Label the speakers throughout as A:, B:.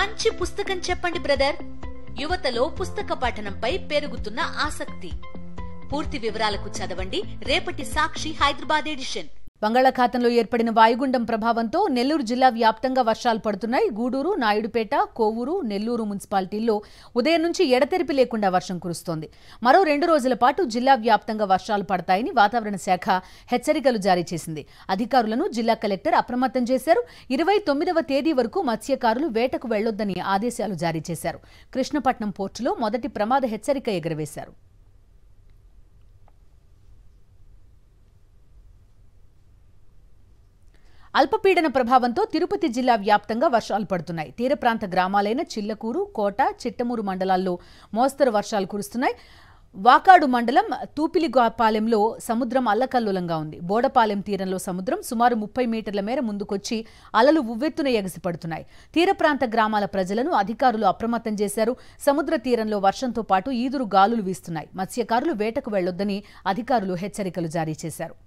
A: మంచి పుస్తకం చెప్పండి బ్రదర్. యువతలో పుస్తక పఠనంపై పెరుగుతున్న ఆసక్తి. పూర్తి వివరాలకు చదవండి రేపటి సాక్షి హైదరాబాద్ ఎడిషన్.
B: బంగాళాఖాతంలో ఏర్పడిన వాయుగుండం ప్రభావంతో నెల్లూరు జిల్లా వ్యాప్తంగా వర్షాలు పడుతున్నాయి. గూడూరు, నాయుడుపేట, కోవూరు, నెల్లూరు మున్సిపాలిటీల్లో ఉదయం నుంచి ఎడతెరిపి లేకుండా వర్షం కురుస్తోంది. మరో 2 రోజుల పాటు జిల్లా వ్యాప్తంగా వర్షాలు పడతాయని వాతావరణ శాఖ హెచ్చరికలు జారీ చేసింది. అధికారులను జిల్లా కలెక్టర్ అప్రమత్తం చేశారు. 29వ తేదీ వరకు మత్స్యకారులు వేటకు వెళ్లొద్దని ఆదేశాలు జారీ చేశారు. కృష్ణపట్నం పోర్టులో మొదటి ప్రమాద హెచ్చరిక ఎగురవేశారు. అల్పపీడన ప్రభావంతో తిరుపతి జిల్లా వ్యాప్తంగా వర్షాలు పడుతున్నాయి. తీర ప్రాంత గ్రామాలైన చిల్లకూరు, కోట, చిట్టమూరు మండలాల్లో మోస్తరు వర్షాలు కురుస్తున్నాయి. వాకాడు మండలం తూపిలిపాలెంలో సముద్రం అల్లకల్లోలంగా ఉంది. బోడపాలెం తీరంలో సముద్రం సుమారు 30 మీటర్ల మేర ముందుకొచ్చి అలలు ఉవ్వెత్తున ఎగసిపడుతున్నాయి. తీర ప్రాంత గ్రామాల ప్రజలను అధికారులు అప్రమత్తం చేశారు. సముద్ర తీరంలో వర్షంతో పాటు ఈదురు గాలులు వీస్తున్నాయి. మత్స్యకారులు వేటకు వెళ్లొద్దని అధికారులు హెచ్చరికలు జారీ చేశారు.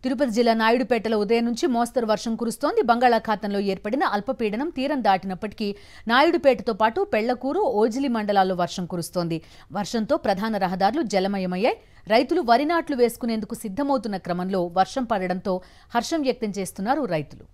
B: తిరుపతి జిల్లా నాయుడుపేటలో ఉదయం నుంచి మోస్తరు వర్షం కురుస్తోంది. బంగాళాఖాతంలో ఏర్పడిన అల్పపీడనం తీరం దాటినప్పటికీ నాయుడుపేటతో పాటు పెళ్లకూరు, ఓజిలి మండలాల్లో వర్షం కురుస్తోంది. వర్షంతో ప్రధాన రహదారులు జలమయమయ్యాయి. రైతులు వరి నాట్లు వేసుకునేందుకు సిద్ధమవుతున్న క్రమంలో వర్షం పడడంతో హర్షం వ్యక్తం చేస్తున్నారు రైతులు.